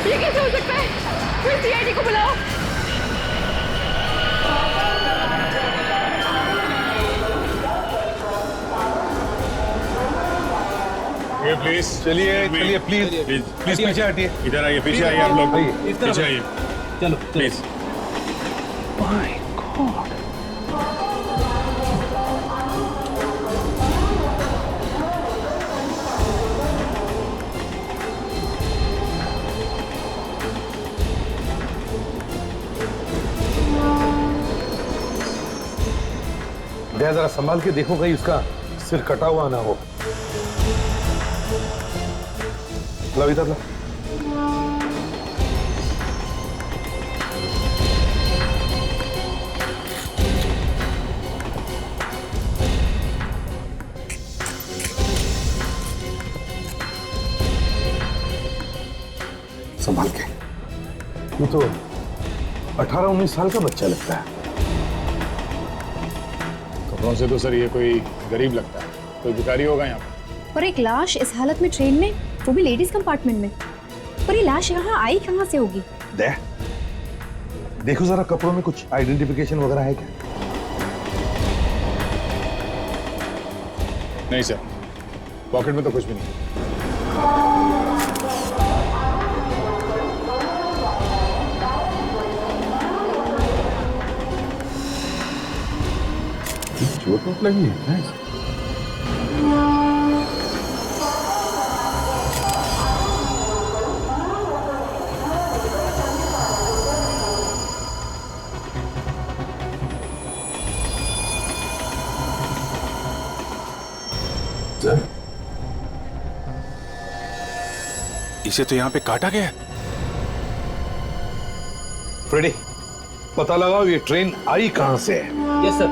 ये कैसे हो सकता है? कोई सीआईडी को बुलाओ। ये प्लीज चलिए चलिए प्लीज प्लीज पीछे हटिए। इधर आइए, पीछे आइए आप लोग, पीछे आइए चलो प्लीज। जरा संभाल के देखो कहीं उसका सिर कटा हुआ ना हो। लो इधर लो। संभाल के। ये तो 18-19 साल का बच्चा लगता है। कपड़ों से तो सर ये कोई गरीब लगता है, कोई भिखारी होगा यहाँ पे। और एक लाश इस हालत में ट्रेन में, वो भी लेडीज कंपार्टमेंट में। पर ये लाश यहाँ आई कहाँ से होगी? देखो जरा कपड़ों में कुछ आइडेंटिफिकेशन वगैरह है क्या? नहीं सर, पॉकेट में तो कुछ भी नहीं। चोट वोट लगी है? इसे तो यहाँ पे काटा गया। फ्रेडी, पता लगाओ ये ट्रेन आई कहां से है। Yes sir.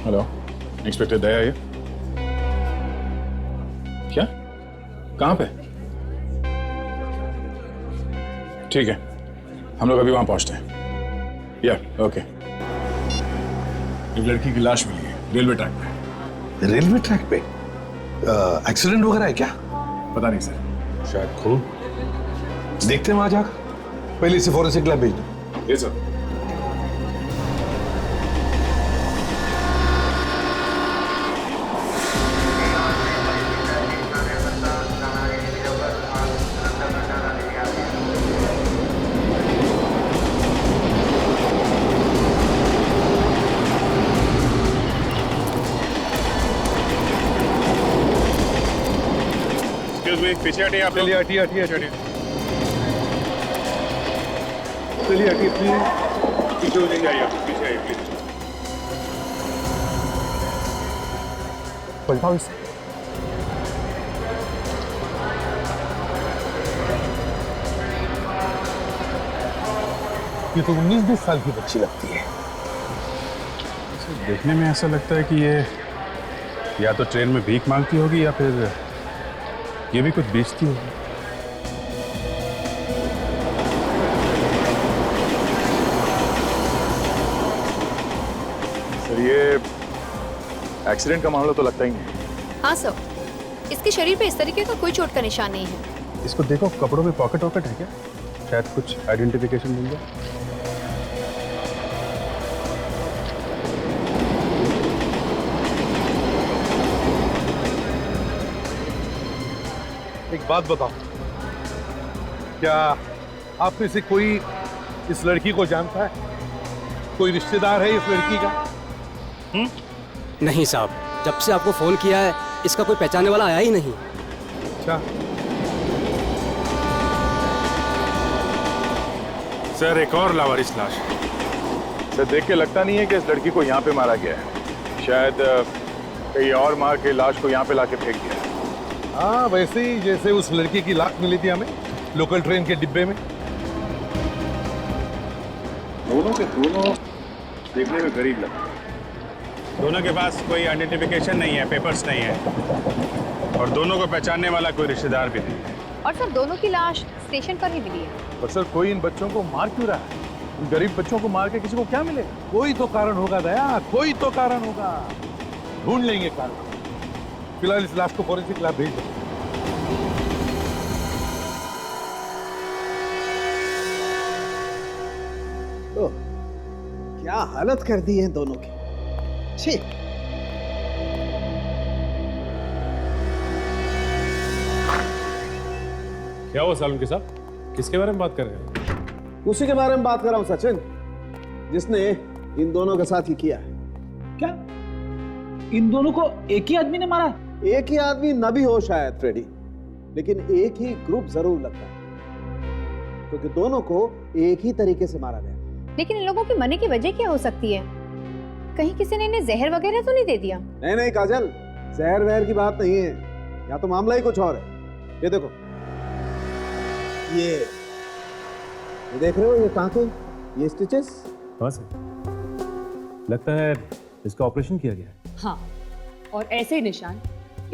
हेलो, इंस्पेक्टर दया ये क्या? कहां पे? ठीक है, हम लोग अभी वहां पहुंचते हैं। या ओके। एक लड़की की लाश मिली है रेलवे ट्रैक पे। रेलवे ट्रैक पे? एक्सीडेंट वगैरह है क्या? पता नहीं सर। शायद खून। देखते हैं वहां जाकर। पहले इसे फॉरेंसिक लैब भेज दो। ये सर। पीछे हटिए आप लोग। चलिए हटिए हटिए हटिए। चलिए हटिए प्लीज। पीछे हो जाइए, पीछे आइए प्लीज। पलटाओ इसे। ये तो 19-20 साल की बच्ची लगती है। देखने में ऐसा लगता है कि ये या तो ट्रेन में भीख मांगती होगी या फिर ये भी कुछ बेचती होगी। सर ये एक्सीडेंट का मामला तो लगता ही नहीं। हाँ सर, इसके शरीर पे इस तरीके का कोई चोट का निशान नहीं है। इसको देखो, कपड़ों में पॉकेट वॉकेट है क्या? शायद कुछ आइडेंटिफिकेशन मिल जाए। एक बात बताओ, क्या आप में से कोई इस लड़की को जानता है? कोई रिश्तेदार है इस लड़की का? नहीं साहब, जब से आपको फोन किया है इसका कोई पहचानने वाला आया ही नहीं। अच्छा, सर एक और लावारिस लाश। सर देख के लगता नहीं है कि इस लड़की को यहाँ पे मारा गया है। शायद कहीं और मार के लाश को यहाँ पे लाके फेंक दिया है। हाँ वैसे ही जैसे उस लड़की की लाश मिली थी हमें लोकल ट्रेन के डिब्बे में। दोनों के दोनों देखने में गरीब लगते हैं। दोनों के पास कोई आइडेंटिफिकेशन नहीं है, पेपर्स नहीं है, और दोनों को पहचानने वाला कोई रिश्तेदार भी नहीं है। और सर दोनों की लाश स्टेशन पर ही मिली है। पर सर कोई इन बच्चों को मार क्यों रहा है? इन गरीब बच्चों को मार के किसी को क्या मिलेगा? कोई तो कारण होगा दया, कोई तो कारण होगा। ढूंढ लेंगे कारण। फिलहाल इस लाश को फॉरेंसिक लैब भेज दो। ओह, क्या हालत कर दी है दोनों की। छी। क्या हुआ सालुंके साहब, किसके बारे में बात कर रहे हैं? उसी के बारे में बात कर रहा हूं सचिन, जिसने इन दोनों के साथ ही किया है। क्या इन दोनों को एक ही आदमी ने मारा? एक ही आदमी न भी हो शायद फ्रेडी, लेकिन एक ही ग्रुप जरूर लगता है, क्योंकि दोनों को एक ही तरीके से मारा गया। लेकिन इन लोगों के मरने की वजह क्या हो सकती है? कहीं किसी ने इन्हें जहर वगैरह तो नहीं दे दिया? नहीं नहीं काजल, जहर वहर की बात नहीं है, या तो मामला ही कुछ और है। ये देखो, ये देख रहे हो, ये टांके, ये स्टिचेस। हाँ सर, लगता है इसका ऑपरेशन किया गया है। हाँ, और ऐसे निशान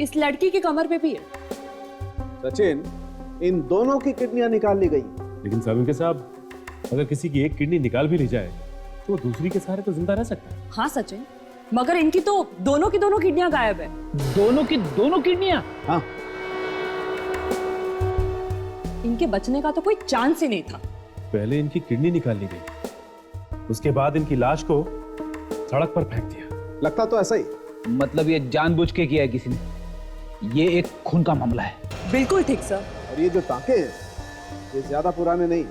इस लड़की की कमर पे भी है। सचिन, इन दोनों की किडनियां निकाल ली गई। लेकिन सालुंके साहब, अगर किसी की एक किडनी निकाल भी ली जाए तो दूसरी के सहारे तो जिंदा रह सकता है। हाँ सचिन, मगर इनकी तो दोनों की दोनों किडनियां गायब है। दोनों की दोनों किडनियां? हाँ, इनके बचने का तो कोई चांस ही नहीं था। पहले इनकी किडनी निकाल ली गई, उसके बाद इनकी लाश को सड़क पर फेंक दिया। लगता तो ऐसा ही। मतलब ये जानबूझ के किया है किसी ने। ये एक खून का मामला है। बिल्कुल ठीक सर। और ये जो टांके हैं, ये ज्यादा पुराने नहीं,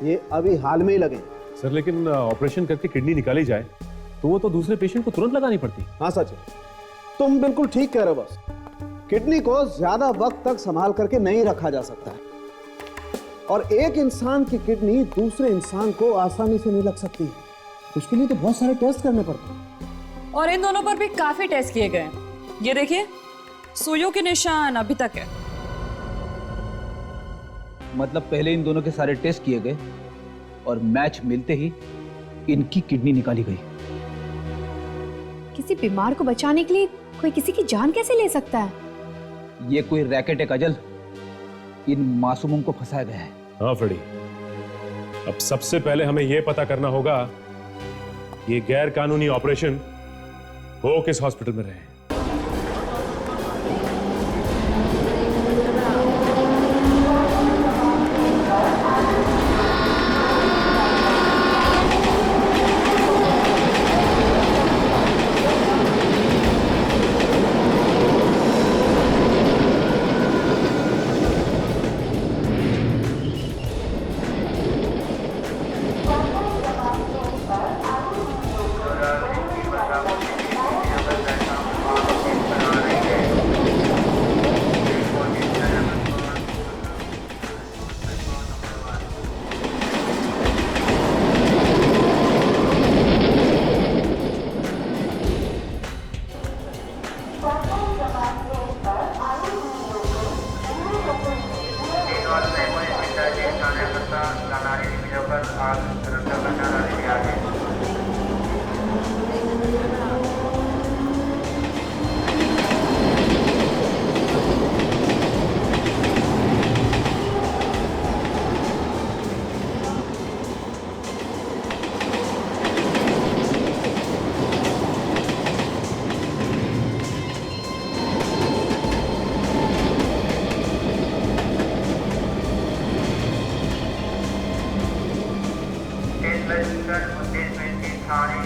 ये अभी हाल में ही लगे। सर लेकिन ऑपरेशन करके किडनी निकाली जाए तो वो तो दूसरे पेशेंट को तुरंत लगानी पड़ती। हाँ सच है, तुम बिल्कुल ठीक कह रहे हो। बस किडनी को ज्यादा वक्त तक संभाल करके नहीं रखा जा सकता है, और एक इंसान की किडनी दूसरे इंसान को आसानी से नहीं लग सकती। उसके लिए तो बहुत सारे टेस्ट करने पड़ते हैं। और इन दोनों पर भी काफी टेस्ट किए गए। ये देखिए, सुइयों के निशान अभी तक है। मतलब पहले इन दोनों के सारे टेस्ट किए गए और मैच मिलते ही इनकी किडनी निकाली गई। किसी बीमार को बचाने के लिए कोई किसी की जान कैसे ले सकता है? ये कोई रैकेट है काजल, इन मासूमों को फंसाया गया है। हाँ फ्रेडी, अब सबसे पहले हमें यह पता करना होगा ये गैर कानूनी ऑपरेशन वो किस हॉस्पिटल में रहे।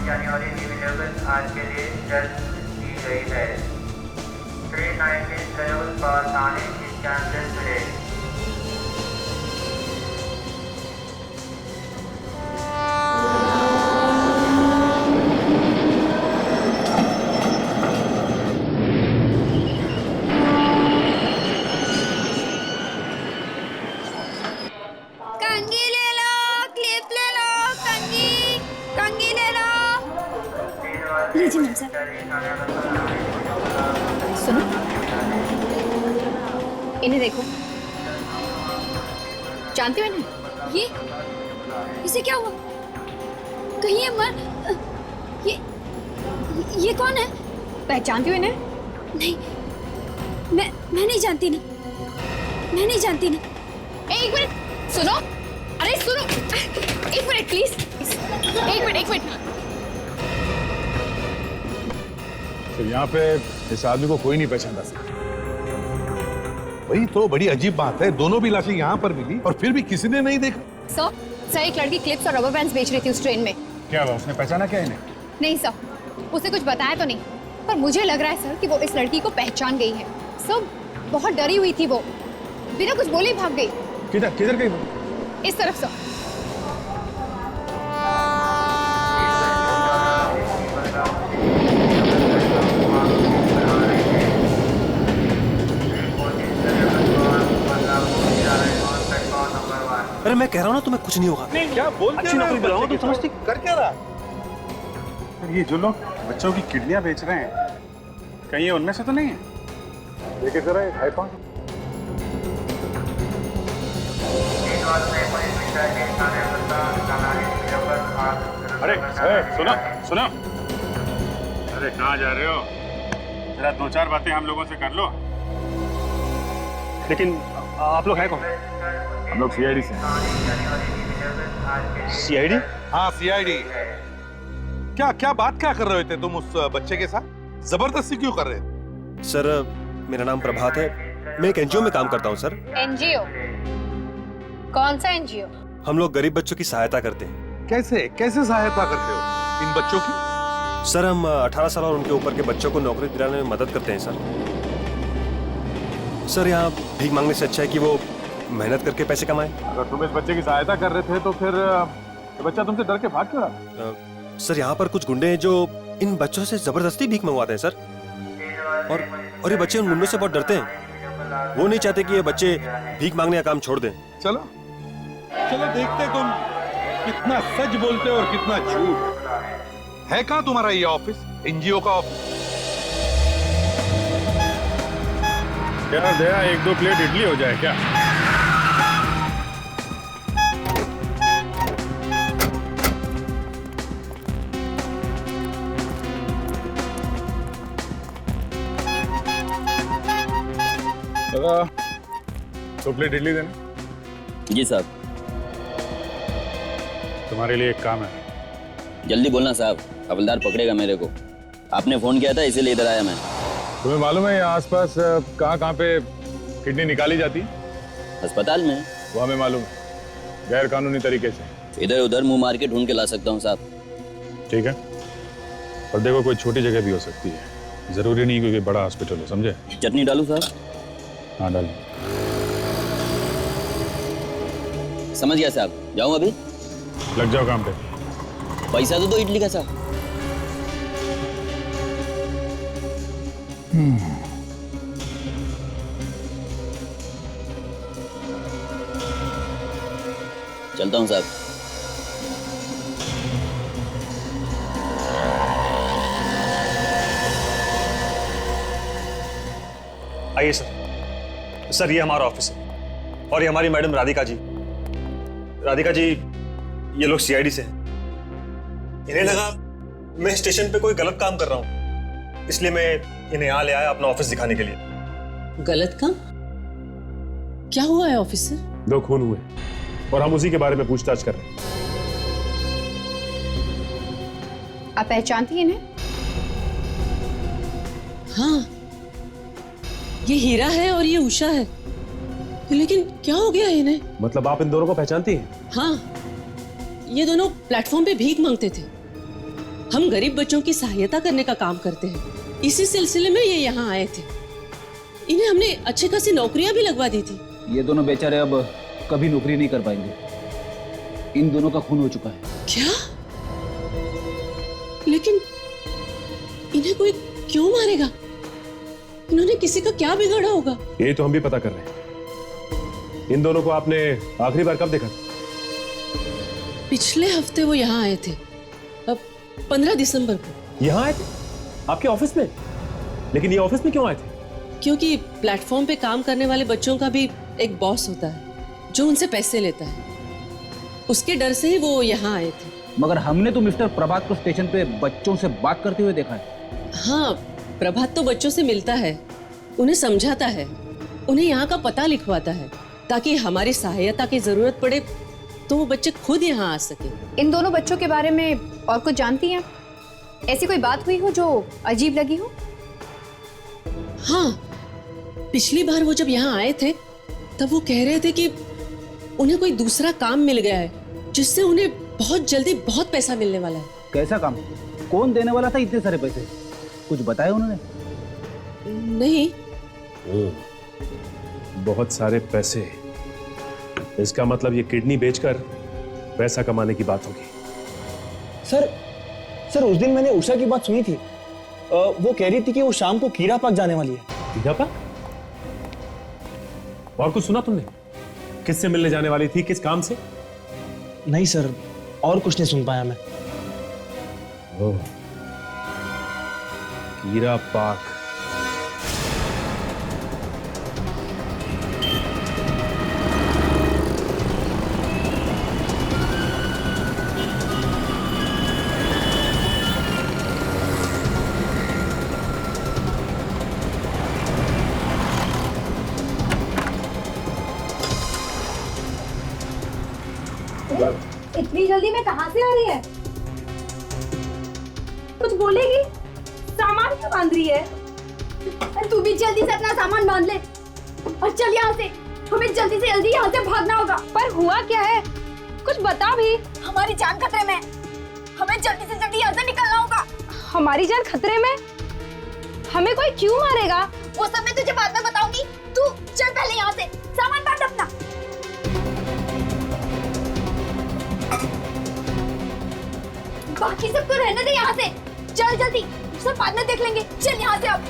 जनवरी अवेलेबल आज के लिए जल्द की गई है। 319 ट्रेवल पर थाने की कैंसिल है। कंघी ले लो, क्लिप ले लो, कंघी ले लो। लीजिए मैम सर। सुनो, इन्हें देखो, जानते हो इन्हें? इसे क्या हुआ? कहीं ये ये कौन है? पहचानती हो इन्हें? नहीं, मैं नहीं जानती ना, मैं नहीं जानती ना। एक मिनट सुनो, अरे सुनो, एक मिनट प्लीज, एक मिनट। तो यहाँ पे इस आदमी को कोई नहीं पहचानता सर। वही तो बड़ी अजीब बात है, दोनों भी लाशें यहाँ पर मिली और फिर भी किसी ने नहीं देखा। सर एक लड़की क्लिप्स और रबर बैंड्स बेच रही थी उस ट्रेन में। क्या हुआ, उसने पहचाना क्या इन्हें? नहीं सर, उसने कुछ बताया तो नहीं, पर मुझे लग रहा है सर कि वो इस लड़की को पहचान गई है। सर बहुत डरी हुई थी वो, बिना कुछ बोले ही भाग गई। किधर गई वो? इस तरफ सर। अरे मैं कह रहा हूँ ना तुम्हें कुछ नहीं होगा। नहीं क्या बोल अच्छी नौकरी दिलाऊंगा, तुम समझती? कर क्या रहा? ये जो लोग बच्चों की किडनियां बेच रहे हैं, कहीं ये उनमें से तो नहीं है? देखिए जरा एक आईफोन। अरे सुनो, अरे कहाँ जा रहे हो? जरा दो चार बातें हम लोगों से कर लो। लेकिन आप लोग हैं कौन? हम लोग सीआईडी से। सीआईडी? हाँ सीआईडी। क्या बात क्या कर रहे थे तुम उस बच्चे के साथ? जबरदस्ती क्यों कर रहे थे? सर मेरा नाम प्रभात है, मैं एक एनजीओ में काम करता हूँ सर। एनजीओ? कौन सा एनजीओ? हम लोग गरीब बच्चों की सहायता करते हैं। कैसे सहायता करते हो इन बच्चों की? सर हम 18 साल और उनके ऊपर के बच्चों को नौकरी दिलाने में मदद करते हैं सर। यहाँ भीख मांगने से अच्छा है कि वो मेहनत करके पैसे कमाएं। अगर तुम इस बच्चे की सहायता कर रहे थे तो फिर ये बच्चा तुमसे डर के भाग क्यों रहा? सर यहाँ पर कुछ गुंडे हैं जो इन बच्चों से जबरदस्ती भीख मंगवाते हैं सर, और ये बच्चे उन गुंडों से बहुत डरते हैं। वो नहीं चाहते कि ये बच्चे भीख मांगने का काम छोड़ दें। चलो देखते तुम कितना सच बोलते हो और कितना झूठ। है कहाँ तुम्हारा ये ऑफिस, एनजीओ का ऑफिस? क्या दया, एक दो प्लेट इडली हो जाए क्या? दो प्लेट इडली देना। जी साहब। तुम्हारे लिए एक काम है। जल्दी बोलना साहब, हवलदार पकड़ेगा मेरे को। आपने फोन किया था इसीलिए इधर आया मैं। तुम्हें मालूम है यहाँ आसपास कहाँ पे किडनी निकाली जाती है? अस्पताल में। वो हमें मालूम है, गैर कानूनी तरीके से। इधर उधर मुंह मार के ढूंढ के ला सकता हूँ साहब। ठीक है, पर देखो कोई छोटी जगह भी हो सकती है, जरूरी नहीं क्योंकि बड़ा हॉस्पिटल हो, समझे? चटनी डालूं साहब? हाँ डाल। समझ गया साहब, जाऊं अभी? लग जाओ काम पे। पैसा तो दो इडली का साहब। चलता हूं साहब। आइए सर, ये हमारा ऑफिस है और ये हमारी मैडम राधिका जी। राधिका जी, ये लोग सीआईडी से हैं। इन्हें लगा मैं स्टेशन पे कोई गलत काम कर रहा हूं, इसलिए मैं इन्हें यहाँ ले आया अपना ऑफिस दिखाने के लिए। गलत काम? क्या हुआ है ऑफिसर? 2 खून हुए और हम उसी के बारे में पूछताछ कर रहे हैं। आप पहचानती हैं इन्हें? हाँ, ये हीरा है और ये उषा है, लेकिन क्या हो गया इन्हें? मतलब आप इन दोनों को पहचानती हैं? हाँ, ये दोनों प्लेटफॉर्म पे भीख मांगते थे। हम गरीब बच्चों की सहायता करने का काम करते हैं, इसी सिलसिले में ये यहाँ आए थे। इन्हें हमने अच्छी खासी नौकरियां भी लगवा दी थी। ये दोनों बेचारे अब कभी नौकरी नहीं कर पाएंगे। इन दोनों का खून हो चुका है। क्या? लेकिन इन्हें कोई क्यों मारेगा? इन्होंने किसी का क्या बिगाड़ा होगा? ये तो हम भी पता कर रहे हैं। इन दोनों को आपने आखिरी बार कब देखा? पिछले हफ्ते वो यहाँ आए थे, अब 15 दिसंबर को। यहाँ आए थे? आपके ऑफिस में? लेकिन ये ऑफिस में क्यों आए थे? क्योंकि प्लेटफॉर्म पे काम करने वाले बच्चों का भी एक बॉस होता है जो उनसे पैसे लेता है। उसके डर से ही वो यहाँ आए थे। मगर हमने तो मिस्टर प्रभात को स्टेशन पे बच्चों से बात करते हुए देखा है। हाँ, प्रभात तो बच्चों से मिलता है, उन्हें समझाता है, उन्हें यहाँ का पता लिखवाता है, ताकि हमारी सहायता की जरूरत पड़े तो वो बच्चे खुद यहाँ आ सके। इन दोनों बच्चों के बारे में और कुछ जानती हैं? ऐसी कोई बात हुई हो जो अजीब लगी हो? हाँ, पिछली बार वो जब यहाँ आए थे तब वो कह रहे थे कि उन्हें कोई दूसरा काम मिल गया है जिससे उन्हें बहुत जल्दी बहुत पैसा मिलने वाला है। कैसा काम? कौन देने वाला था इतने सारे पैसे? कुछ बताया उन्होंने? नहीं। बहुत सारे पैसे। इसका मतलब ये किडनी बेचकर पैसा कमाने की बात होगी। सर उस दिन मैंने उषा की बात सुनी थी। वो कह रही थी कि वो शाम को कीड़ा पार्क जाने वाली है। कीड़ा पार्क? और कुछ सुना तुमने? किससे मिलने जाने वाली थी? किस काम से? नहीं सर, और कुछ नहीं सुन पाया मैं। कीड़ा पार्क। इतनी जल्दी में कहां से आ रही है? कुछ बोलेगी? सामान क्यों बांध रही है? तू भी जल्दी से अपना सामान बांध ले और चल यहाँ से। हमें जल्दी से जल्दी यहाँ से भागना होगा। पर हुआ क्या है? कुछ बता भी। हमारी जान खतरे में। हमें जल्दी से जल्दी यहाँ से निकलना होगा। हमारी जान खतरे में? हमें कोई क्यों मारेगा? वो सब मैं तुझे बाद में बताऊंगी। तू चल पहले यहाँ से, सामान बांध अपना। बाकी सबको रहने दे यहाँ से। चल जल्दी, सब बाद में देख लेंगे। चल यहाँ से अब।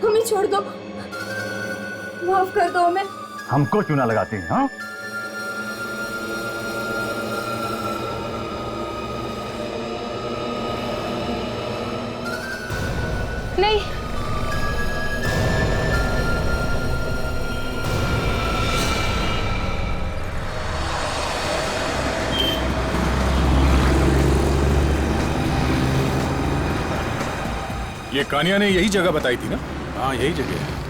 हमें छोड़ दो, माफ कर दो हमें। हमको चूना लगाती हैं, हाँ? नहीं, ये कानिया ने यही जगह बताई थी ना? हाँ, यही जगह है।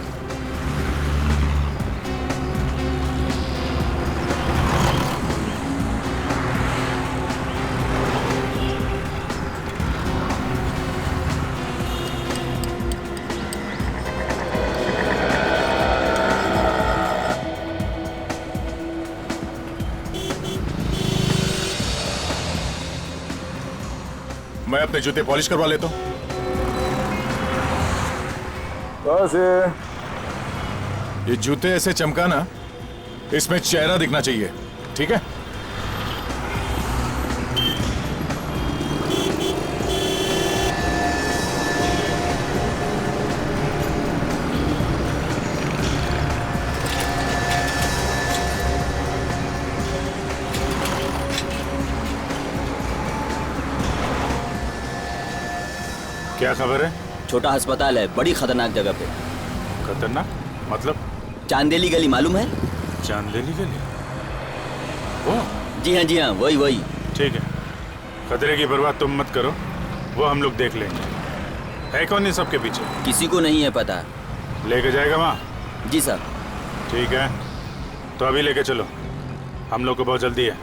मैं अपने जूते पॉलिश करवा लेता हूं। बस ये जूते ऐसे चमकाना, इसमें चेहरा दिखना चाहिए, ठीक है? क्या खबर है? छोटा अस्पताल है, बड़ी खतरनाक जगह पे। खतरनाक मतलब? चांदेली गली मालूम है? चांदेली गली? वो? जी हाँ, वही। ठीक है, खतरे की परवाह तुम मत करो, वो हम लोग देख लेंगे। है कौन ये सबके पीछे? किसी को नहीं है पता। लेके जाएगा वहाँ? जी सर। ठीक है, तो अभी लेके चलो, हम लोग को बहुत जल्दी है।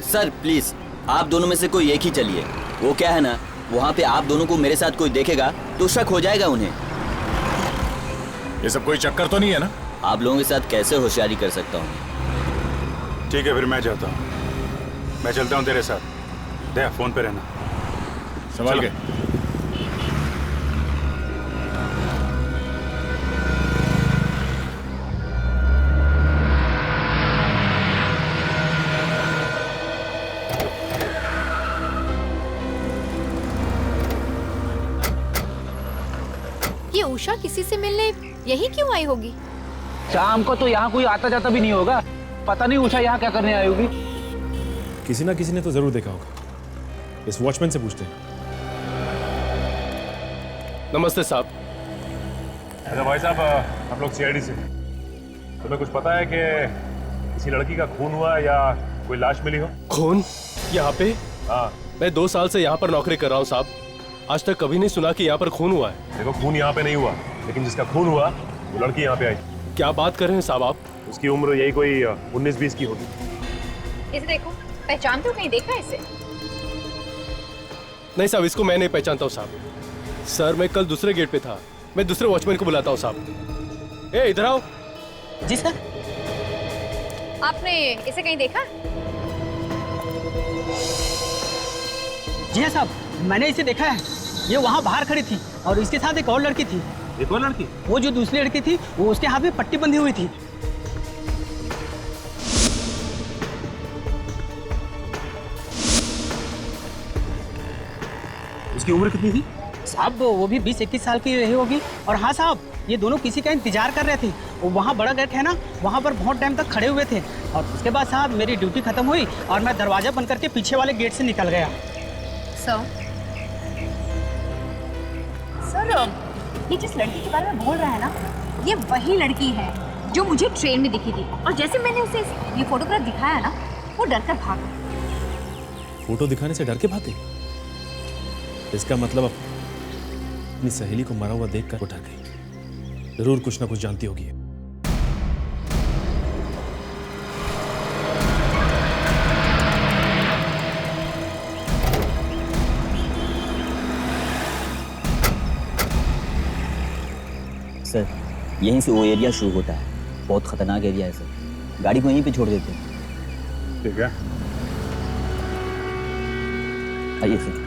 सर प्लीज, आप दोनों में से कोई एक ही चलिए। वो क्या है ना, वहाँ पे आप दोनों को मेरे साथ कोई देखेगा तो शक हो जाएगा उन्हें। ये सब कोई चक्कर तो नहीं है ना? आप लोगों के साथ कैसे होशियारी कर सकता हूँ? ठीक है, फिर मैं जाता हूँ। मैं चलता हूँ तेरे साथ। दया, फोन पे रहना। संभाल के। ये उषा किसी से मिलने यही क्यों आई होगी? शाम को तो यहाँ कोई आता जाता भी नहीं होगा। पता नहीं उषा यहाँ क्या करने आई होगी। किसी ना किसी ने तो जरूर देखा होगा। इस वॉचमैन से पूछते हैं। नमस्ते साहब। अच्छा भाई साहब, हम लोग सीआईडी से। तुम्हें कुछ पता है कि किसी लड़की का खून हुआ या कोई लाश मिली हो? खून यहाँ पे? हाँ। मैं 2 साल से यहाँ पर नौकरी कर रहा हूँ साहब। आज तक कभी नहीं सुना कि यहाँ पर खून हुआ है। देखो, खून यहाँ पे नहीं हुआ, लेकिन जिसका खून हुआ वो लड़की यहाँ पे आई। क्या बात कर रहे हैं साहब आप? उसकी उम्र यही कोई 19-20 की होगी। इसे देखो, पहचानते हो? कहीं देखा है इसे? नहीं साहब, इसको मैं नहीं पहचानता हूँ साहब। सर मैं कल दूसरे गेट पे था, मैं दूसरे वॉचमैन को बुलाता हूँ साहब। ए इधर आओ। जी सर। आपने इसे कहीं देखा? जी हाँ साहब, मैंने इसे देखा है। ये वहाँ बाहर खड़ी थी और इसके साथ एक और लड़की थी। एक और लड़की? वो जो दूसरी लड़की थी वो उसके हाथ में पट्टी बंधी हुई थी। उसकी उम्र कितनी थी? साहब वो भी 20-21 साल की रही होगी। और हाँ साहब, ये दोनों किसी का इंतजार कर रहे थे। वो वहाँ बड़ा गेट है ना, वहाँ पर बहुत टाइम तक खड़े हुए थे। और उसके बाद साहब मेरी ड्यूटी खत्म हुई और मैं दरवाजा बंद करके पीछे वाले गेट से निकल गया। सर, ये जिस लड़की के बारे में बोल रहा है ना, ये वही लड़की है जो मुझे ट्रेन में दिखी थी। और जैसे मैंने उसे ये फोटोग्राफ दिखाया ना, वो डरकर भाग गई। फोटो दिखाने से डर के भागे? इसका मतलब अपनी सहेली को मरा हुआ देखकर वो डर गई। जरूर कुछ ना कुछ जानती होगी। सर यहीं से वो एरिया शुरू होता है। बहुत खतरनाक एरिया है सर। गाड़ी को यहीं पे छोड़ देते हैं। ठीक है, आइए सर।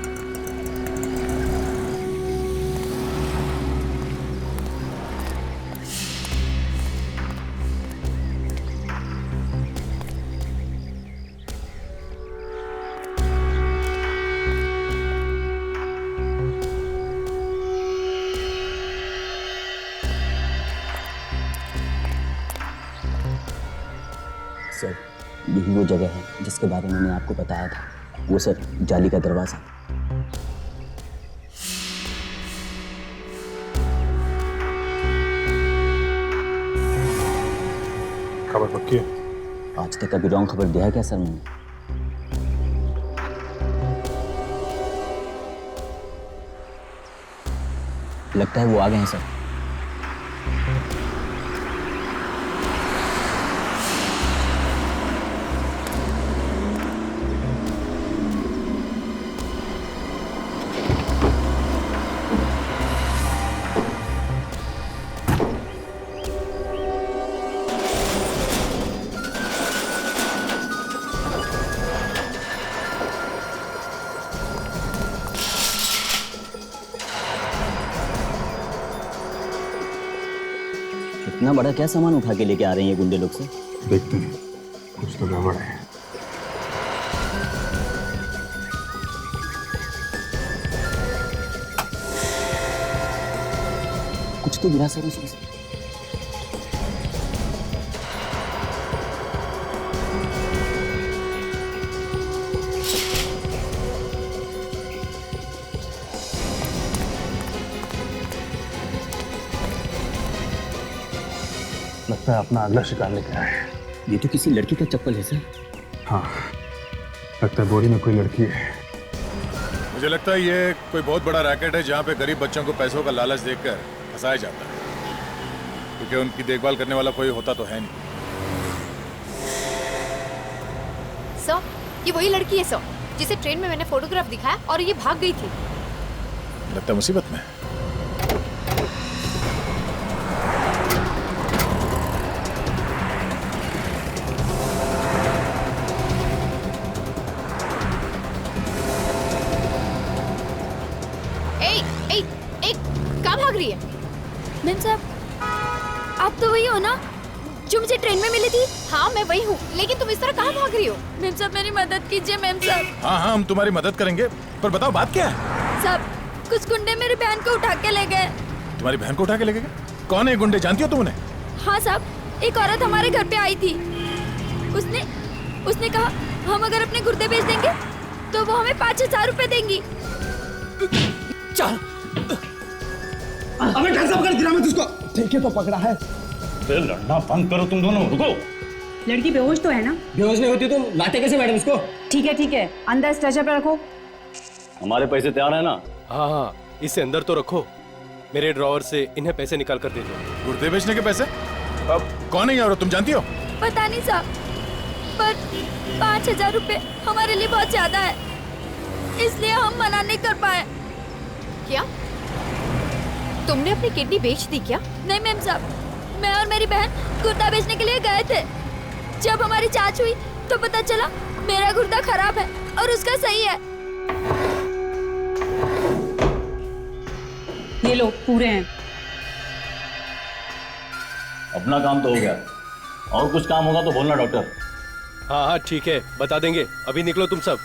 सर यही वो जगह है जिसके बारे में मैंने आपको बताया था। वो सर जाली का दरवाजा। खबर पक्की है? आज तक कभी रॉन्ग खबर दिया है क्या सर मैंने? लगता है वो आ गए हैं सर। इतना बड़ा क्या सामान उठा के लेके आ रहे हैं ये गुंडे लोग से? देखते हैं, कुछ तो गड़बड़ है। कुछ तो गिरा सर उसमें से। लगता है अपना अगला शिकार लेके आए हैं। ये तो किसी लड़की का चप्पल है सर। हाँ, लगता है बोरी में कोई लड़की है। मुझे लगता है ये कोई बहुत बड़ा रैकेट है जहाँ पे गरीब बच्चों को पैसों का लालच देकर फंसाया जाता है, क्योंकि उनकी देखभाल करने वाला कोई होता तो है नहीं। सर, ये वही लड़की है सर, जिसे ट्रेन में मैंने फोटोग्राफ दिखाया और ये भाग गई थी। लगता है मुसीबत में। कहाँ भाग रही है? मैम साहब, आप तो वही हो ना जो मुझे ट्रेन में मिली थी? हाँ मैं वही हूँ, लेकिन तुम इस तरह कहाँ भाग रही हो? मैम साहब मेरी मदद कीजिए मैम साहब। हाँ हाँ हम तुम्हारी मदद करेंगे, पर बताओ बात क्या है? साहब, कुछ गुंडे मेरी बहन को उठा के ले गए। तुम्हारी बहन को उठा के ले गए? कौन है गुंडे, जानती हो तुम उन्हें? हाँ साहब, एक औरत हमारे घर पे आई थी। उसने कहा हम अगर अपने गुर्दे बेच देंगे तो वो हमें 5,000 रुपए देंगी। चल अबे ढंग से पकड़, गिरा मत उसको। ठीक है तो पकड़ा है। लड़ना बंद करो तुम दोनों, रुको। लड़की बेहोश तो है ना? बेहोश नहीं होती तो लाते कैसे मैडम इसको? ठीक है, अंदर स्ट्रेचर पे रखो। हमारे पैसे तैयार है ना? हाँ, इसे अंदर तो रखो। मेरे ड्रॉवर से इन्हें पैसे निकाल कर दे दो। गुर्दे बेचने के पैसे? अब कौन है ये औरत, तुम जानती हो? पता नहीं साहब, पर 5,000 रुपए हमारे लिए बहुत ज्यादा है, इसलिए हम मना नहीं कर पाए। क्या तुमने अपनी किडनी बेच दी क्या? नहीं मैम साहब, मैं और मेरी बहन गुर्दा बेचने के लिए गए थे। जब हमारी जांच हुई तो पता चला मेरा गुर्दा खराब है और उसका सही है। ये लो, पूरे हैं। अपना काम तो हो गया, और कुछ काम होगा तो बोलना डॉक्टर। हाँ ठीक है, बता देंगे। अभी निकलो तुम सब।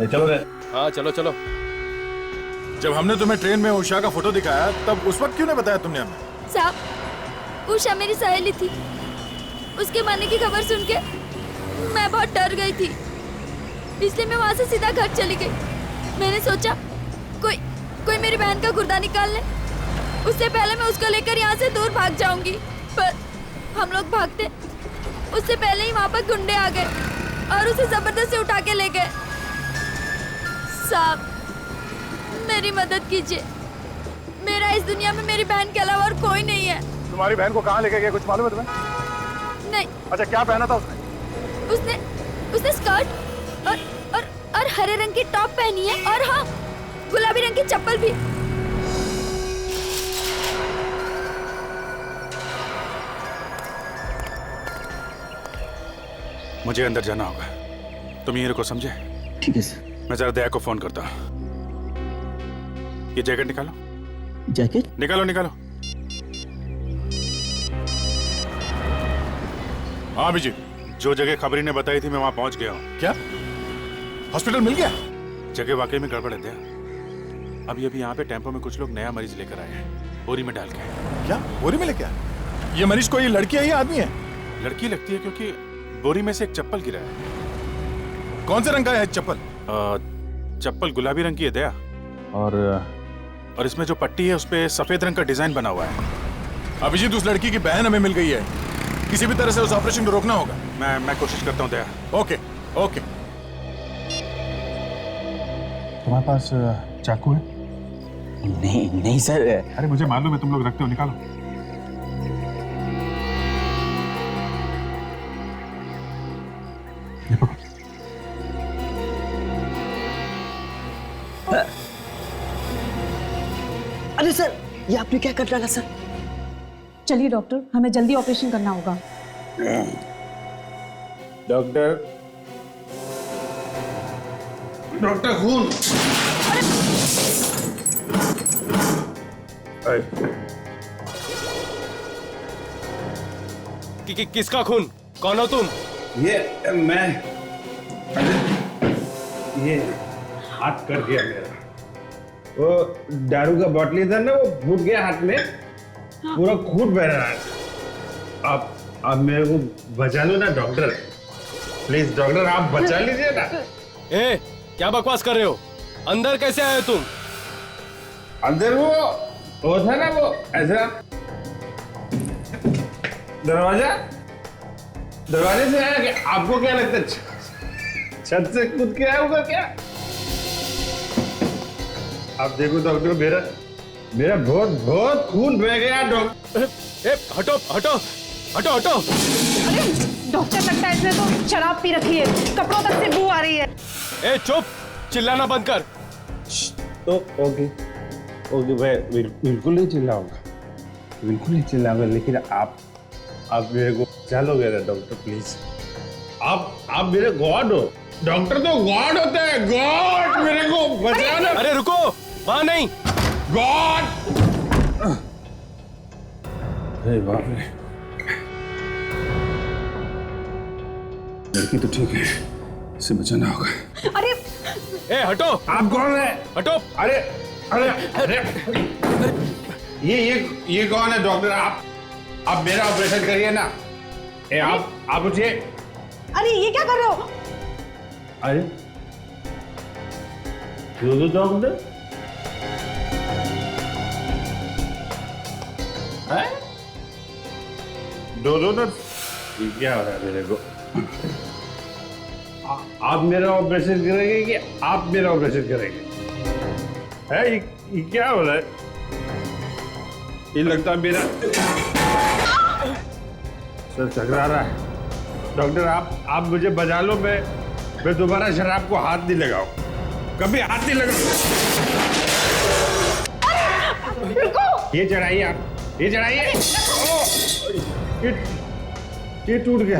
चलो रे। हाँ चलो चलो। जब हमने तुम्हें ट्रेन में उषा का फोटो दिखाया तब उस वक्त क्यों नहीं बताया तुमने हमें? साहब, उषा मेरी सहेली थी। उसके मरने की खबर सुन के मैं बहुत डर गई थी, इसलिए मैं वहां से सीधा घर चली गई। मैंने सोचा कोई मेरी बहन का गुर्दा निकाल ले, उससे पहले मैं उसको लेकर यहाँ से दूर भाग जाऊंगी। पर हम लोग भागते, उससे पहले ही वहाँ पर गुंडे आ गए और उसे जबरदस्ती उठा के ले गए। साहब मेरी मदद कीजिए, मेरा इस दुनिया में मेरी बहन के अलावा और कोई नहीं है। तुम्हारी बहन को कहाँ लेके गए, कुछ मालूम है तुम्हें? नहीं। अच्छा क्या पहना था उसने? उसने स्कर्ट और हरे रंग की टॉप पहनी है, और हाँ, गुलाबी रंग की चप्पल भी। मुझे अंदर जाना होगा, तुम यहीं रुको, समझे? ठीक है सर। मैं जरा दया को फोन करता हूँ। ये जैकेट निकालो। जैकेट? निकालो निकालो। हाँ अभिजीत, जो जगह खबरी ने बताई थी मैं वहां पहुंच गया हूँ। क्या हॉस्पिटल मिल गया? जगह वाकई में गड़बड़ है दया। अभी यहाँ पे टेम्पो में कुछ लोग नया मरीज लेकर आए हैं, बोरी में डाल के। क्या बोरी में लेके? ये मरीज कोई लड़की है या आदमी है? लड़की लगती है, क्योंकि बोरी में से एक चप्पल गिरा है। कौन से रंग का है चप्पल? चप्पल गुलाबी रंग की है दया, और इसमें जो पट्टी है उसपे सफेद रंग का डिजाइन बना हुआ है। अभिजीत, उस लड़की की बहन हमें मिल गई है, किसी भी तरह से उस ऑपरेशन को रोकना होगा। मैं कोशिश करता हूँ दया। Okay okay. तुम्हारे पास चाकू है? नहीं सर। अरे मुझे मालूम है तुम लोग रखते हो, निकालो। अरे सर, ये आपने क्या कर डाला सर? चलिए डॉक्टर, हमें जल्दी ऑपरेशन करना होगा। डॉक्टर खून। किसका खून? कौन हो तुम? ये मैं, ये हाथ कर दिया मेरा। वो दारू का बॉटली था ना, वो फूट गया हाथ में, पूरा खून बह रहा है। आप मेरे को बचा लो ना डॉक्टर, प्लीज डॉक्टर, आप बचा लीजिए ना। ए, क्या बकवास कर रहे हो? अंदर कैसे आए तुम? अंदर वो था ना, वो ऐसा दरवाजे से आया। कि आपको क्या लगता है छत से कूद के आया होगा क्या? अब देखो डॉक्टर, मेरा बहुत बहुत खून बह गया डॉक्टर। हटो हटो हटो हटो। अरे डॉक्टर, लगता है इसने तो शराब पी रखी है, कपड़ों तक से बू आ रही है। ए चुप, चिल्लाना बंद कर। तो ओके मैं बिल्कुल नहीं चिल्लाऊंगा, बिल्कुल नहीं चिल्लाऊंगा, लेकिन आप मेरे को चलोगे ना डॉक्टर प्लीज। आप मेरे गॉड हो। डॉक्टर तो गॉड होता है, गॉड, मेरे को बचाना। अरे रुको, वहां नहीं, गॉड। अरे बाप रे, लड़की तो ठीक है, इसे बचाना होगा। अरे ए हटो। आप कौन है? हटो। अरे अरे अरे ये कौन है डॉक्टर? आप मेरा ऑपरेशन करिए ना। आप उठिए। अरे ये क्या कर रहे हो? अरे डॉक्टर है? दो ये क्या हो रहा है मेरे को? आप मेरा ऑपरेशन करेंगे कि आप मेरा ऑपरेशन करेंगे? है ये क्या हो रहा है? ये लगता है मेरा सर टकरा रहा है। डॉक्टर आप मुझे बचा लो, मैं दोबारा शराब को हाथ नहीं लगाऊं, कभी हाथ नहीं लगाऊं। ये चढ़ाइए आप, ये चढ़ाइए। ये टूट गया।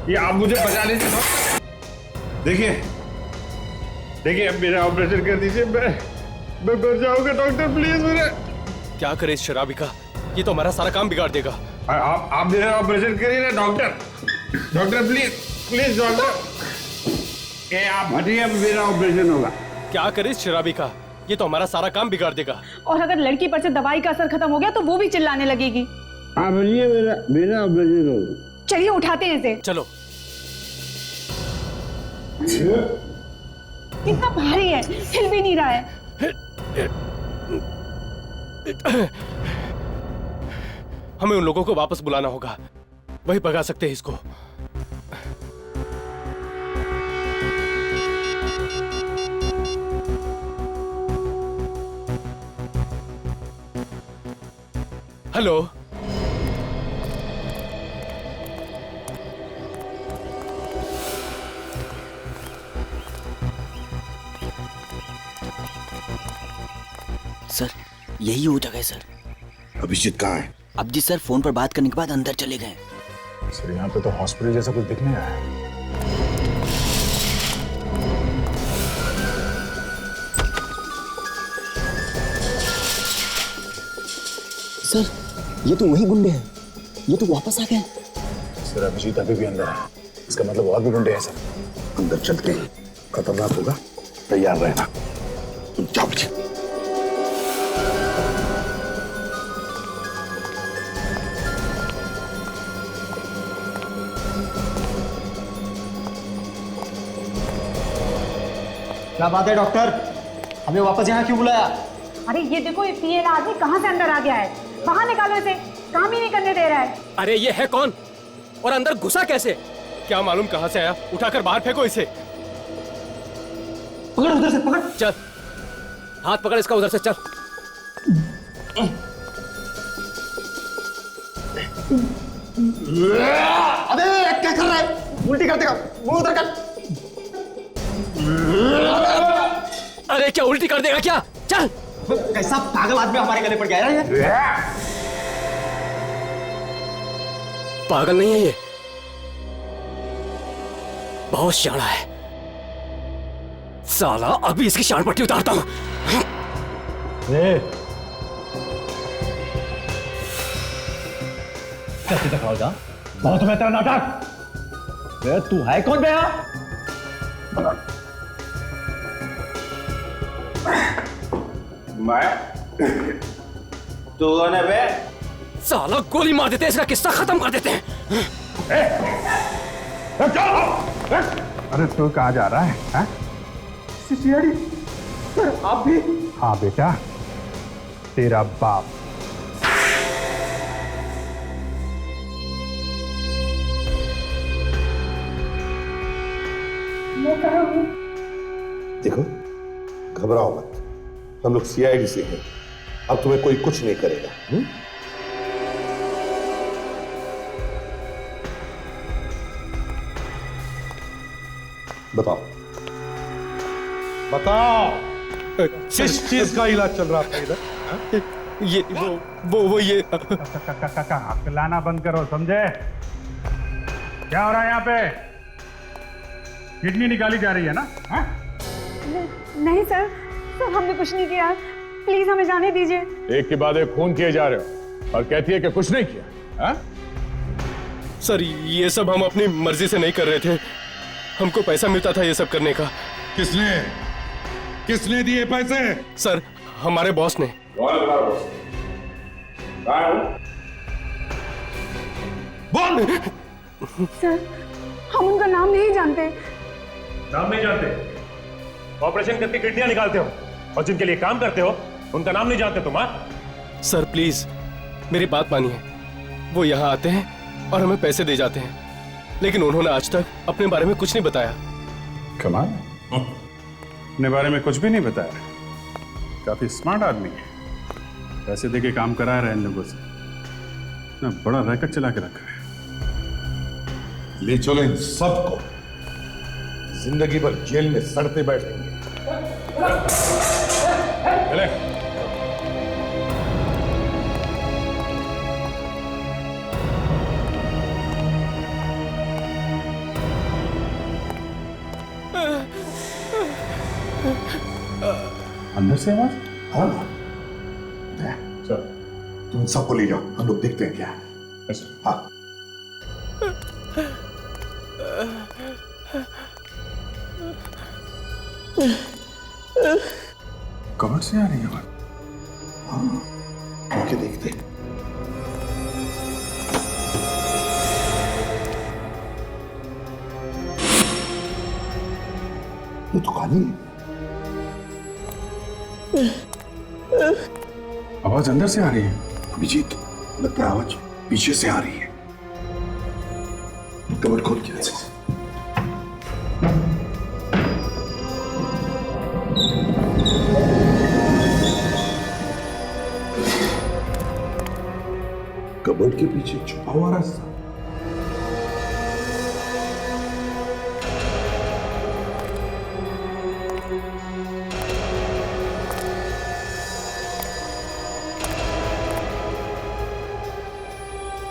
ये आप मुझे बचा लीजिए। देखिए अब मेरा ऑपरेशन कर दीजिए, मैं मर जाऊंगा डॉक्टर प्लीज। मेरे क्या करे इस शराबी का, ये तो हमारा सारा काम बिगाड़ देगा। आप मेरा ऑपरेशन करिए ना डॉक्टर प्लीज डॉक्टर। आप हटिए, अब मेरा ऑपरेशन होगा। क्या करे इस शराबी का, ये तो हमारा सारा काम बिगाड़ देगा। और अगर लड़की पर से दवाई का असर खत्म हो गया तो वो भी चिल्लाने लगेगी। आप हटिए, मेरा ऑपरेशन होगा। चलिए उठाते हैं इसे। चलो। कितना भारी है, हिल भी नहीं रहा है। हमें उन लोगों को वापस बुलाना होगा, वही भगा सकते हैं इसको। हेलो, सर यही वो जगह है सर। अभिजीत कहाँ है? अभिजीत सर फोन पर बात करने के बाद अंदर चले गए। सर यहाँ पे तो हॉस्पिटल जैसा कुछ दिख नहीं रहा है। सर ये तो वही गुंडे हैं, ये तो वापस आ गए। सर अभिजीत अभी भी अंदर है, इसका मतलब और भी गुंडे हैं सर। अंदर चलते हैं, खतरनाक होगा, तैयार रहना। तुम जाओ पीछे। क्या बात है डॉक्टर, हमें वापस यहाँ क्यों बुलाया? अरे ये देखो, ये पीएल आदमी कहाँ से अंदर आ गया है। बाहर निकालो इसे, काम ही नहीं करने दे रहा है। अरे ये है कौन और अंदर घुसा कैसे? क्या मालूम कहां से आया, उठाकर बाहर फेंको इसे। पकड़ उधर से, पकड़। चल, हाथ पकड़ इसका उधर से, चल। अबे क्या कर रहा है, उल्टी कर देगा, मुंह उधर कर। अरे क्या उल्टी कर देगा क्या? चल। कैसा पागल आदमी हमारे गले पड़ गया है ये? पागल नहीं है ये, बहुत शाना है साला। अभी इसकी शान पट्टी उतारता हूं। कैसे दिखाओ जा, बहुत बेहतर नाटक। तू है कौन बे? मैं तो ना बे, साला गोली मार देते हैं, इसका किस्सा खत्म कर देते हैं। अरे तू कहाँ जा रहा है? सीआईडी सर, आप भी? हाँ बेटा, तेरा बाप। मैं कहाँ हूँ? देखो, घबराओ मत, हम लोग सीआईडी से हैं, अब तुम्हें कोई कुछ नहीं करेगा। बताओ बताओ, किस चीज का इलाज चल रहा था इधर? ये वो ये लाना बंद करो, समझे? क्या हो रहा है यहाँ पे? किडनी निकाली जा रही है ना? हा? नहीं सर, सर हमने कुछ नहीं किया, प्लीज हमें जाने दीजिए। एक के बाद एक खून किए जा रहे हो और कहती है कि कुछ नहीं किया। हा? सर ये सब हम अपनी मर्जी से नहीं कर रहे थे, हमको पैसा मिलता था ये सब करने का। किसने दिए पैसे? सर हमारे बॉस ने। बोल। सर हम उनका नाम नहीं जानते। नाम नहीं जानते? ऑपरेशन करके किडनियां निकालते हो और जिनके लिए काम करते हो उनका नाम नहीं जानते तुम? सर प्लीज मेरी बात मानिए, वो यहाँ आते हैं और हमें पैसे दे जाते हैं, लेकिन उन्होंने आज तक अपने बारे में कुछ नहीं बताया। कमाल, अपने बारे में कुछ भी नहीं बताया। काफी स्मार्ट आदमी है, पैसे देके काम करा रहे हैं इन लोगों से। ना बड़ा रैकेट चला के रखा है। ले चलो इन सबको, जिंदगी भर जेल में सड़ते बैठेंगे। चले। अंदर से आवाज? हाँ सर, तुम सबको ले जाओ, हम लोग देखते हैं क्या है। हाँ कबर्ड से आ रही है आवाज। हाँ, आके देखते। ये तो खाली है। आवाज अंदर से आ रही है। अभिजीत, लगता है आवाज पीछे से आ रही है। कबर्ड खोल के ऐसे। कबर्ड के पीछे छुपा हुआ रास्ता।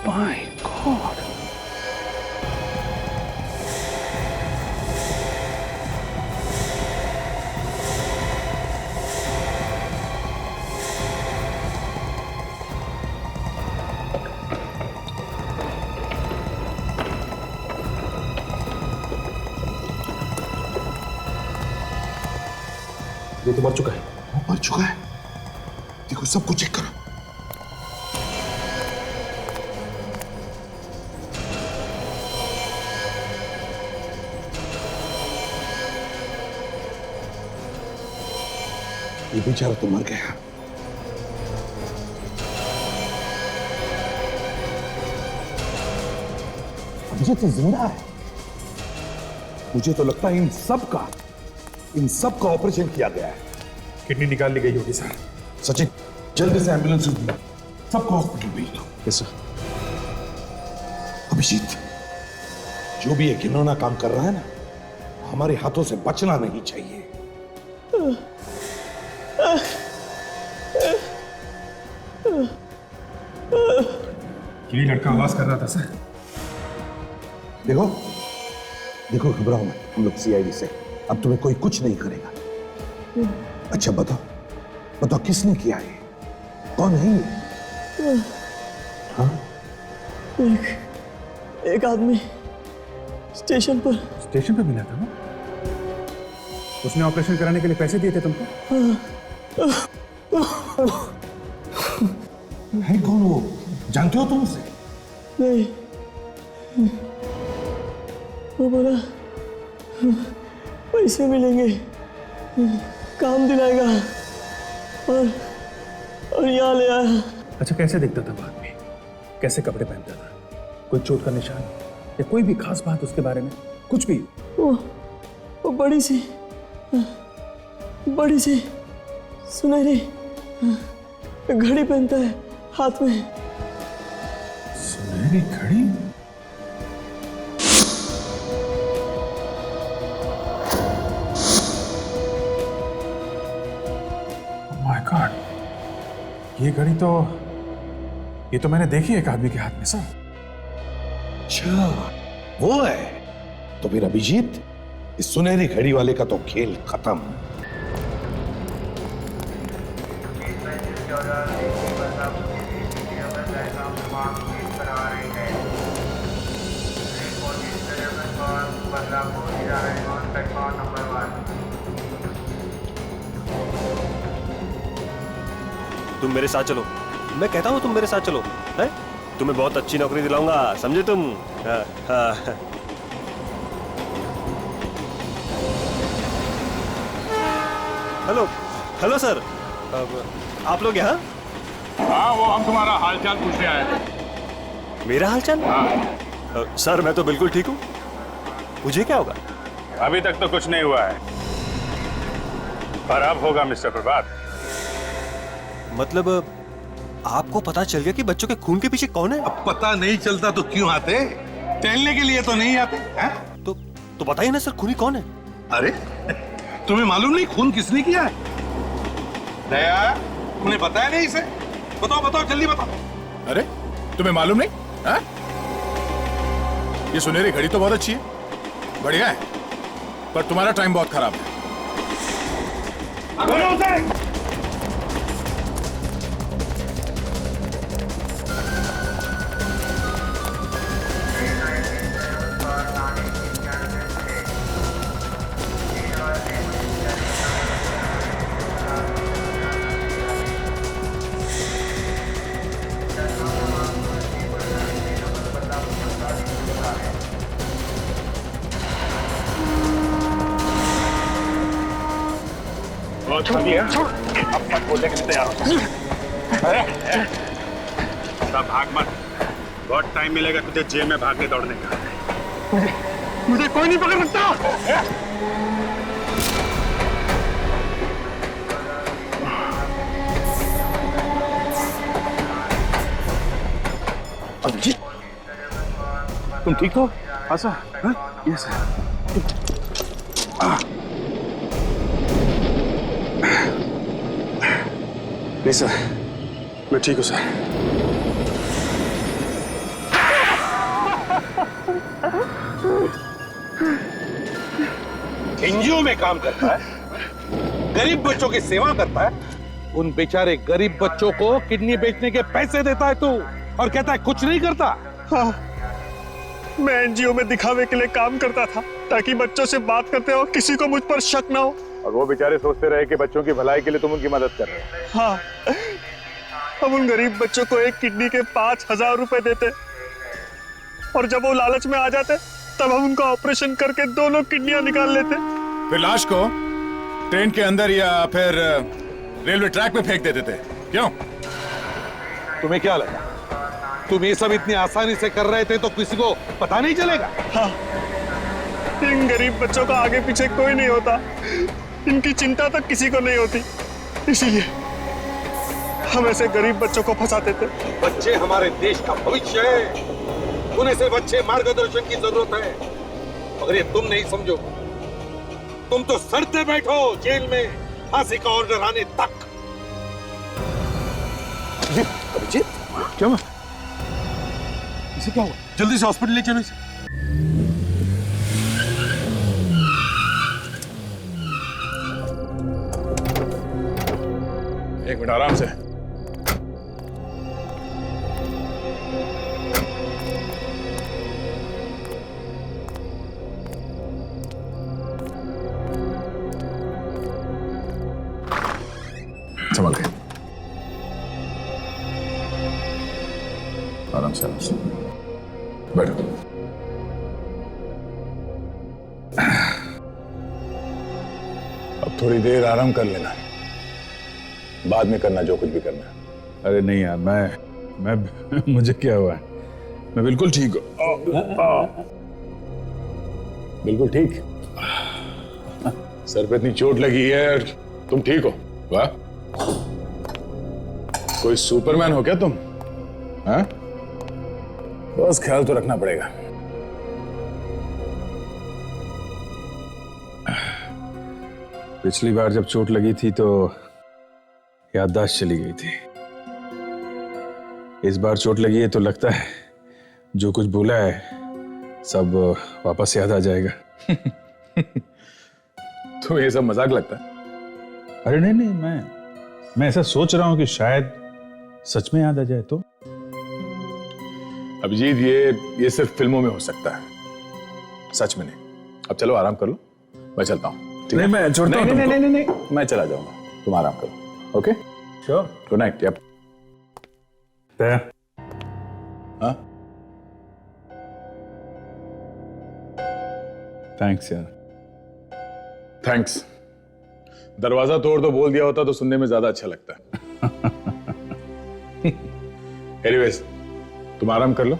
My God! ये तो मर चुका है। वो मर चुका है। देखो सबको चेक करो। ये बेचारा तो मर गया। अभिजीत तो जिंदा है। मुझे तो लगता है इन सब का ऑपरेशन किया गया है। किडनी निकाल ली गई होगी सर। सचिन, जल्दी से एम्बुलेंस सबको हॉस्पिटल भेज दो। Yes sir. अभिजीत, जो भी ये घिनौना काम कर रहा है ना, हमारे हाथों से बचना नहीं चाहिए। ये लड़का आवाज कर रहा था सर। देखो घबराओ मत, हम लोग सीआईडी से, अब तुम्हें कोई कुछ नहीं करेगा। अच्छा बताओ किसने किया है? कौन है ये? हाँ? एक आदमी स्टेशन पर मिला था ना? उसने ऑपरेशन कराने के लिए पैसे दिए थे तुमको? है कौन वो? जानते हो तुम उसे? नहीं, वो बोला पैसे मिलेंगे, काम दिलाएगा और यहाँ ले आया। अच्छा, कैसे दिखता था बाद में? कैसे कपड़े पहनता था? कोई चोट का निशान या कोई भी खास बात उसके बारे में? कुछ भी? वो बड़ी सी सुनहरी घड़ी पहनता है हाथ में। सुनहरी घड़ी? माय गॉड, ये तो मैंने देखी एक आदमी के हाथ में सर। अच्छा वो है, तो फिर अभिजीत इस सुनहरी घड़ी वाले का तो खेल खत्म। तुम मेरे साथ चलो, मैं कहता हूँ तुम मेरे साथ चलो, है? तुम्हें बहुत अच्छी नौकरी दिलाऊंगा, समझे तुम? हाँ, हाँ। हेलो हेलो सर, आप लोग यहाँ? हाँ, वो हम तुम्हारा हालचाल पूछने आए थे। मेरा हालचाल? हाँ। सर मैं तो बिल्कुल ठीक हूँ, मुझे क्या होगा? अभी तक तो कुछ नहीं हुआ है, पर अब होगा मिस्टर प्रभात। मतलब आपको पता चल गया कि बच्चों के खून के पीछे कौन है? अब पता नहीं चलता तो क्यों आते? टहलने के लिए तो नहीं आते हैं? तो बताइए ना सर, खूनी कौन है? अरे तुम्हें मालूम नहीं खून किसने किया है? दया, तुमने बताया नहीं इसे? बताओ बताओ जल्दी बताओ। अरे तुम्हें मालूम नहीं? हाँ? ये सुनहरी घड़ी तो बहुत अच्छी है, बढ़िया है, पर तुम्हारा टाइम बहुत खराब है। अब मत बोलने के लिए तैयार हो। भाग मत, बहुत टाइम मिलेगा तुझे जेल में भागने दौड़ने का। मुझे कोई नहीं पकड़ सकता। अभिजीत, तुम ठीक हो? हाँ सर, यस सर। नहीं सर, मैं ठीक हूँ सर। एनजीओ में काम करता है, गरीब बच्चों की सेवा करता है, उन बेचारे गरीब बच्चों को किडनी बेचने के पैसे देता है तू, और कहता है कुछ नहीं करता। हाँ, मैं एनजीओ में दिखावे के लिए काम करता था, ताकि बच्चों से बात करते हो किसी को मुझ पर शक ना हो। और वो बेचारे सोचते रहे कि बच्चों की भलाई के लिए तुम उनकी मदद कर रहे हो। हाँ, हम उन गरीब बच्चों को एक किडनी के 5,000 रुपए देते, और जब वो लालच में आ जाते तब हम उनका ऑपरेशन करके दोनों किडनियां निकाल लेते। फिर लाश को ट्रेन के अंदर या फिर रेलवे ट्रैक पे फेंक देते थे, क्यों? तुम्हें क्या लगा तुम ये सब इतनी आसानी से कर रहे थे तो किसी को पता नहीं चलेगा? हाँ, इन गरीब बच्चों का आगे पीछे कोई नहीं होता, इनकी चिंता तक किसी को नहीं होती, इसीलिए हम ऐसे गरीब बच्चों को फंसाते थे। बच्चे हमारे देश का भविष्य है, उन्हें सिर्फ अच्छे मार्गदर्शन की जरूरत है, मगर ये तुम नहीं समझो। तुम तो सड़ते बैठो जेल में फांसी का ऑर्डर आने तक। अभिजीत, क्या हुआ? इसे क्या हुआ? जल्दी से हॉस्पिटल ले चलो इसे। एक मिनट आराम से। संभल के, आराम से आराम से बैठो। अब थोड़ी देर आराम कर लेना, बाद में करना जो कुछ भी करना है। अरे नहीं यार, मैं मुझे क्या हुआ है, मैं बिल्कुल ठीक हूँ। बिल्कुल ठीक? सर पे इतनी चोट लगी है और तुम ठीक हो? वाह, कोई सुपरमैन हो क्या तुम? हाँ? बस ख्याल तो रखना पड़ेगा। पिछली बार जब चोट लगी थी तो याददाश्त चली गई थी। इस बार चोट लगी है तो लगता है जो कुछ बोला है सब वापस याद आ जाएगा। तो ये सब मजाक लगता है? अरे नहीं नहीं, मैं ऐसा सोच रहा हूं कि शायद सच में याद आ जाए तो। अभिजीत, ये सिर्फ फिल्मों में हो सकता है, सच में नहीं। अब चलो आराम कर लो, मैं चलता हूँ। नहीं, मैं छोड़ता हूँ तुमको। नहीं, मैं चला जाऊंगा, तुम आराम करो। Okay, sure. Good night. Yup. हाँ, थैंक्स यार। थैंक्स। दरवाजा तोड़ तो बोल दिया होता तो सुनने में ज्यादा अच्छा लगता है। एनीवेज, तुम आराम कर लो,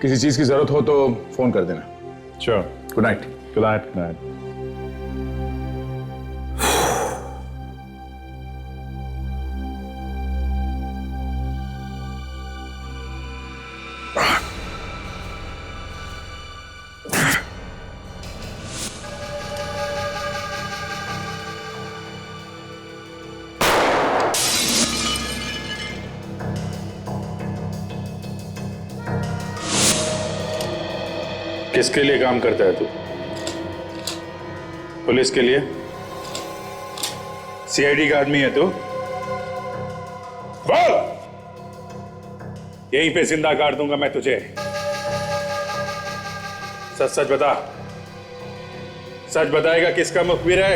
किसी चीज की जरूरत हो तो फोन कर देना। Sure. Good night. Good night. Good night. किसके लिए काम करता है तू? पुलिस के लिए? सीआईडी का आदमी है तू? बोल! यहीं पे जिंदा काट दूंगा मैं तुझे। सच सच बता। सच बताएगा किसका मुखबिर है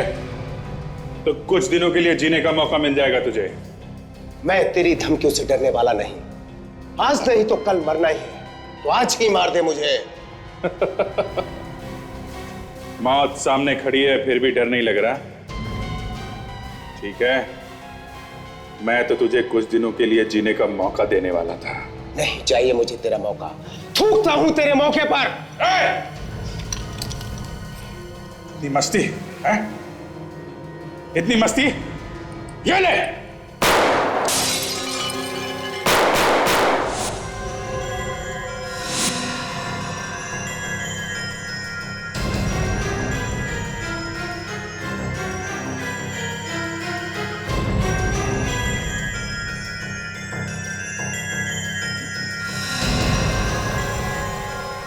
तो कुछ दिनों के लिए जीने का मौका मिल जाएगा तुझे। मैं तेरी धमकियों से डरने वाला नहीं। आज नहीं तो कल मरना ही है, तो आज ही मार दे मुझे। मौत सामने खड़ी है फिर भी डर नहीं लग रहा? ठीक है, मैं तो तुझे कुछ दिनों के लिए जीने का मौका देने वाला था। नहीं चाहिए मुझे तेरा मौका, थूकता हूं तेरे मौके पर। इतनी मस्ती है? इतनी मस्ती? ये ले!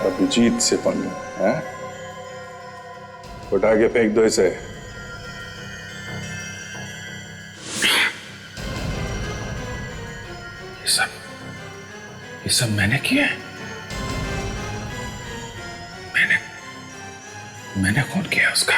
अभिजीत से पंगा है? उठा के फेंक दो इसे। ये सब मैंने किया है। मैंने खून किया उसका।